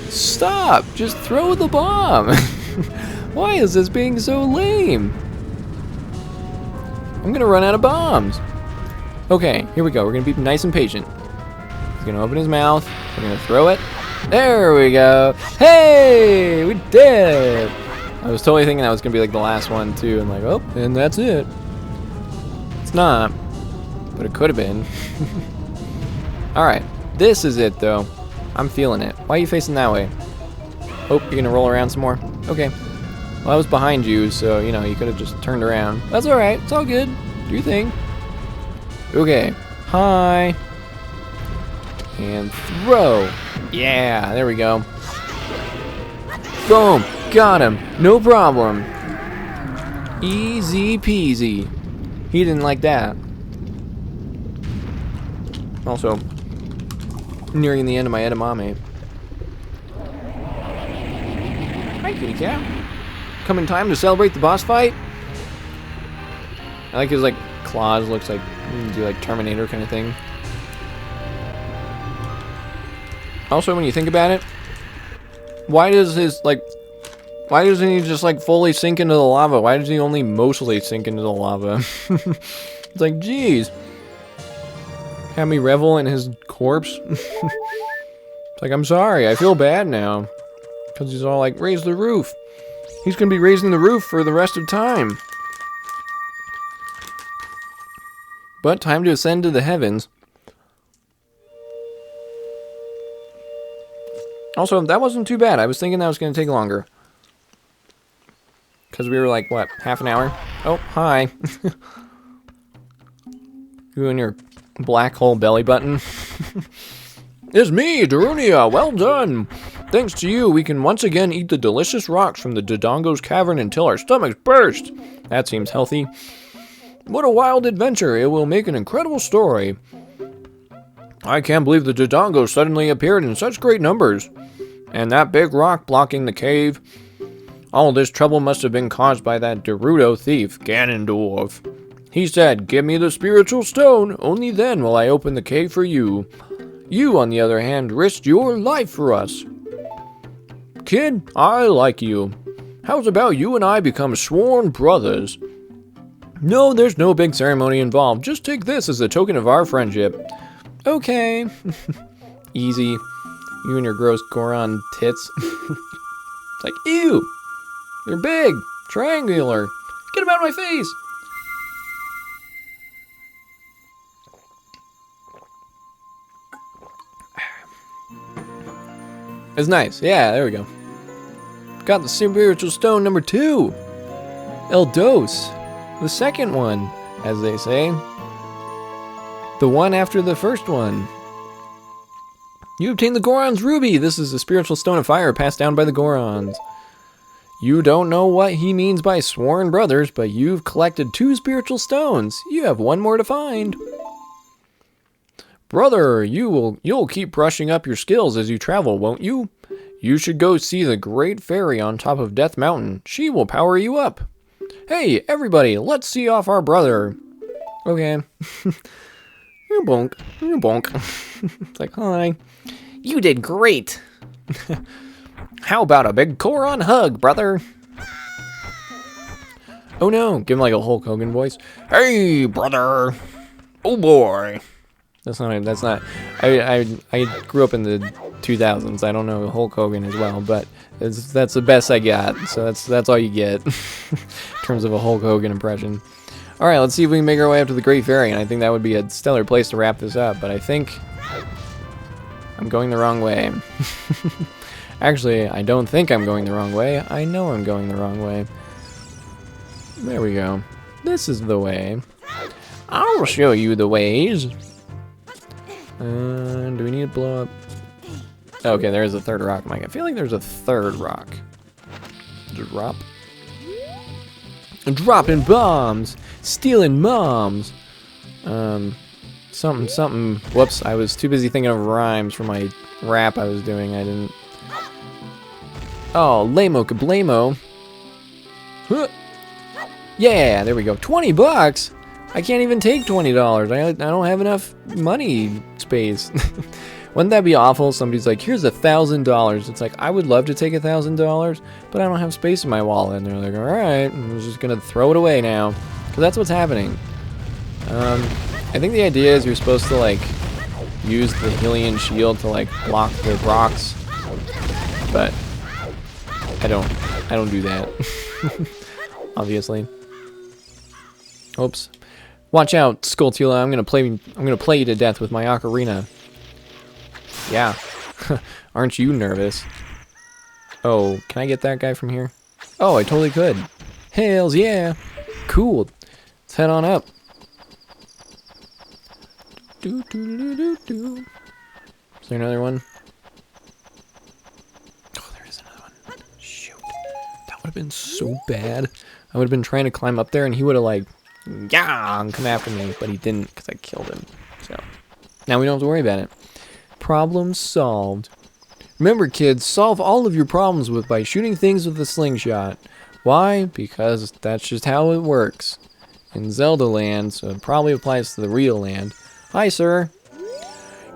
Stop! Just throw the bomb! Why is this being so lame? I'm gonna run out of bombs. Okay, here we go. We're gonna be nice and patient. He's gonna open his mouth. We're gonna throw it. There we go. Hey, we did. I was totally thinking that was gonna be like the last one too, and like, oh, and that's it. It's not, but it could have been. All right, this is it though. I'm feeling it. Why are you facing that way? Oh, you're gonna roll around some more? Okay. Well, I was behind you, so, you know, you could have just turned around. That's all right. It's all good. Do your thing. Okay. Hi. And throw. Yeah, there we go. Boom. Got him. No problem. Easy peasy. He didn't like that. Also, nearing the end of my edamame. Hi, kitty cat. Come in time to celebrate the boss fight. I like his like claws. Looks like do like Terminator kind of thing. Also, when you think about it, why does his like, why doesn't he just like fully sink into the lava? Why does he only mostly sink into the lava? It's like, geez, have me revel in his corpse. It's like, I'm sorry, I feel bad now, because he's all like, raise the roof. He's going to be raising the roof for the rest of time. But time to ascend to the heavens. Also, that wasn't too bad. I was thinking that was going to take longer. Because we were like, what, half an hour? Oh, hi. You and your black hole belly button. It's me, Darunia. Well done. Thanks to you, we can once again eat the delicious rocks from the Dodongo's cavern until our stomachs burst. That seems healthy. What a wild adventure. It will make an incredible story. I can't believe the Dodongos suddenly appeared in such great numbers. And that big rock blocking the cave. All this trouble must have been caused by that Gerudo thief, Ganondorf. He said, give me the spiritual stone, only then will I open the cave for you. You, on the other hand, risked your life for us. Kid, I like you. How's about you and I become sworn brothers? No, there's no big ceremony involved. Just take this as a token of our friendship. Okay. Easy. You and your gross Goron tits. It's like, ew. They're big. Triangular. Get them out of my face. It's nice. Yeah, there we go. Got the spiritual stone number 2. Eldos. The second one, as they say. The one after the first one. You obtained the Goron's ruby. This is the spiritual stone of fire passed down by the Gorons. You don't know what he means by sworn brothers, but you've collected 2 spiritual stones. You have 1 more to find. Brother, you'll keep brushing up your skills as you travel, won't you? You should go see the great fairy on top of Death Mountain. She will power you up. Hey, everybody, let's see off our brother. Okay. You're bonk. You're bonk. It's like, hi. You did great. How about a big Goron hug, brother? Oh no, give him like a Hulk Hogan voice. Hey, brother. Oh boy. That's not, I grew up in the 2000s. I don't know Hulk Hogan as well, but that's the best I got. So that's all you get in terms of a Hulk Hogan impression. All right, let's see if we can make our way up to the Great Fairy, and I think that would be a stellar place to wrap this up, but I think I'm going the wrong way. Actually, I don't think I'm going the wrong way. I know I'm going the wrong way. There we go. This is the way. I'll show you the ways. Do we need to blow up? Okay, there is a third rock, Mike. I feel like there's a third rock. Drop. Dropping bombs. Stealing moms. Something. Whoops, I was too busy thinking of rhymes for my rap I was doing. I didn't. Oh, lame-o kablamo. Huh. Yeah, there we go. 20 bucks? I can't even take $20. I don't have enough money space. Wouldn't that be awful? Somebody's like, here's $1,000. It's like, I would love to take $1,000, but I don't have space in my wallet. And they're like, all right, I'm just going to throw it away now. Because that's what's happening. I think the idea is you're supposed to, like, use the Hylian shield to, like, block the rocks. But I don't do that. Obviously. Oops. Watch out, Skulltula. I'm gonna play you to death with my ocarina. Yeah. Aren't you nervous? Oh, can I get that guy from here? Oh, I totally could. Hells yeah. Cool. Let's head on up. Is there another one? Oh, there is another one. Shoot. That would have been so bad. I would have been trying to climb up there and he would have, like, yeah, come after me, but he didn't because I killed him. So now we don't have to worry about it. Problem solved. Remember, kids, solve all of your problems by shooting things with a slingshot. Why? Because that's just how it works. In Zelda land, so it probably applies to the real land. Hi, sir.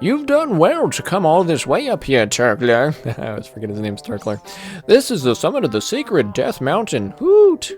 You've done well to come all this way up here, Turkler. I always forget his name's Turkler. This is the summit of the sacred Death Mountain. Hoot!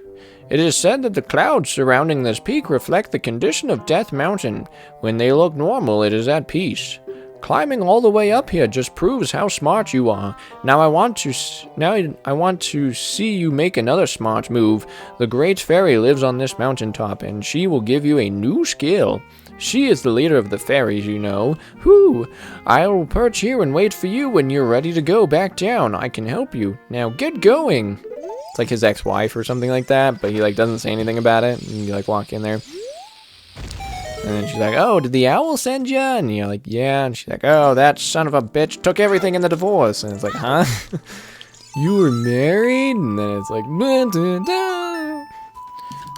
It is said that the clouds surrounding this peak reflect the condition of Death Mountain. When they look normal, it is at peace. Climbing all the way up here just proves how smart you are. Now I want to see you make another smart move. The Great Fairy lives on this mountaintop, and she will give you a new skill. She is the leader of the fairies, you know. Whoo! I'll perch here and wait for you when you're ready to go back down. I can help you. Now get going. It's like his ex-wife or something like that, but he like doesn't say anything about it. And you like walk in there. And then she's like, oh, did the owl send you? And you're like, yeah. And she's like, oh, that son of a bitch took everything in the divorce. And it's like, huh? You were married? And then it's like, oh,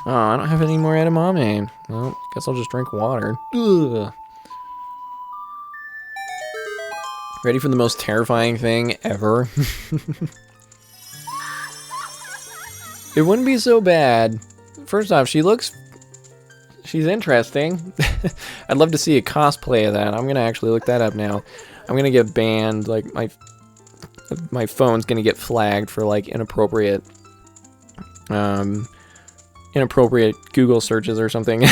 I don't have any more edamame. Well, guess I'll just drink water. Ugh. Ready for the most terrifying thing ever? It wouldn't be so bad. First off, she's interesting. I'd love to see a cosplay of that. I'm gonna actually look that up now. I'm gonna get banned. Like my phone's gonna get flagged for like inappropriate Google searches or something.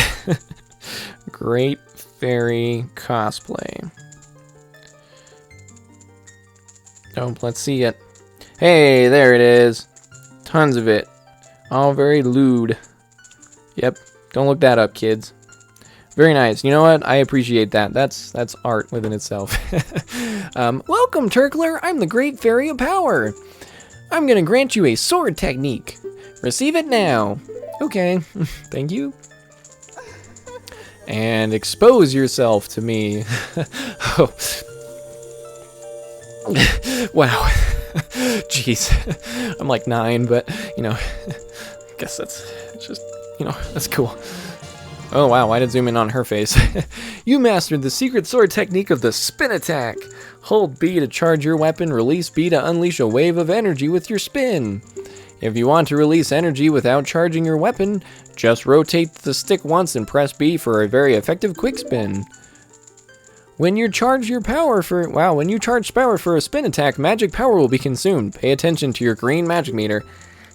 Great Fairy cosplay. Oh, let's see it. Hey, there it is. Tons of it. All very lewd. Yep. Don't look that up, kids. Very nice. You know what? I appreciate that. That's art within itself. Welcome, Turkler. I'm the Great Fairy of Power. I'm going to grant you a sword technique. Receive it now. Okay. Thank you. And expose yourself to me. Oh. Wow. Jeez. I'm like 9, but, you know, I guess that's just, you know, that's cool. Oh, wow, why did it zoom in on her face? You mastered the secret sword technique of the spin attack. Hold B to charge your weapon, release B to unleash a wave of energy with your spin. If you want to release energy without charging your weapon, just rotate the stick once and press B for a very effective quick spin. When you charge power for a spin attack, magic power will be consumed. Pay attention to your green magic meter.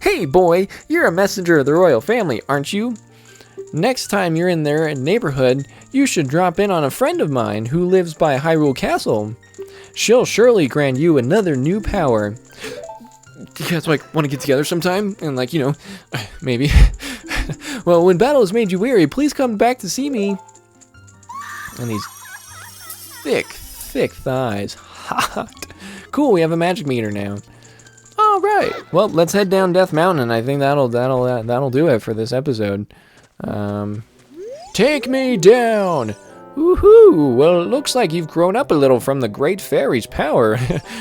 Hey boy, you're a messenger of the royal family, aren't you? Next time you're in their neighborhood, you should drop in on a friend of mine who lives by Hyrule Castle. She'll surely grant you another new power. You guys like want to get together sometime? And like, you know, maybe. Well, when battle has made you weary, please come back to see me. And these thick thighs. Hot. Cool, we have a magic meter now. All right. Well, let's head down Death Mountain. I think that'll do it for this episode. Take me down. Woohoo! Well, it looks like you've grown up a little from the Great Fairy's power.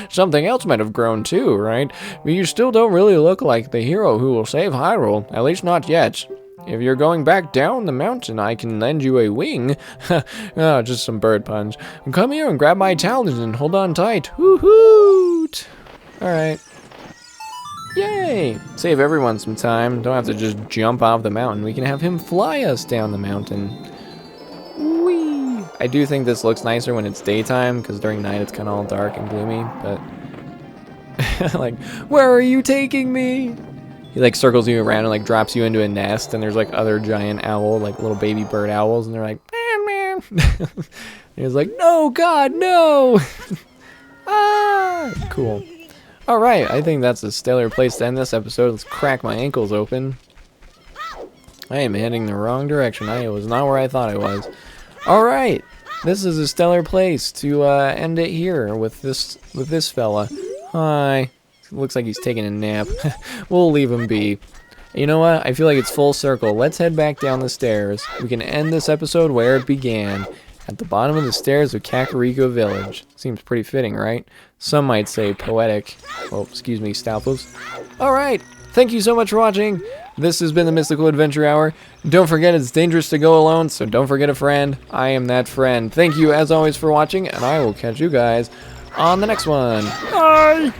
Something else might have grown too, right? But you still don't really look like the hero who will save Hyrule, at least not yet. If you're going back down the mountain, I can lend you a wing. Oh, just some bird puns. Come here and grab my talons and hold on tight. Woohoo! Alright. Yay! Save everyone some time. Don't have to just jump off the mountain. We can have him fly us down the mountain. Whee! I do think this looks nicer when it's daytime, because during night it's kind of all dark and gloomy, but... like, where are you taking me? He like circles you around and like drops you into a nest, and there's like other giant owl, like little baby bird owls, and they're like, man. And he's like, no, God, no. Ah, cool. All right, I think that's a stellar place to end this episode. Let's crack my ankles open. I am heading the wrong direction. I was not where I thought I was. All right, this is a stellar place to end it here with this fella. Hi. Looks like he's taking a nap. We'll leave him be. You know what? I feel like it's full circle. Let's head back down the stairs. We can end this episode where it began, at the bottom of the stairs of Kakariko Village. Seems pretty fitting, right? Some might say poetic. Oh, excuse me, Stalfos. Alright, thank you so much for watching. This has been the Mystical Adventure Hour. Don't forget it's dangerous to go alone, so don't forget a friend. I am that friend. Thank you as always for watching, and I will catch you guys on the next one. Bye!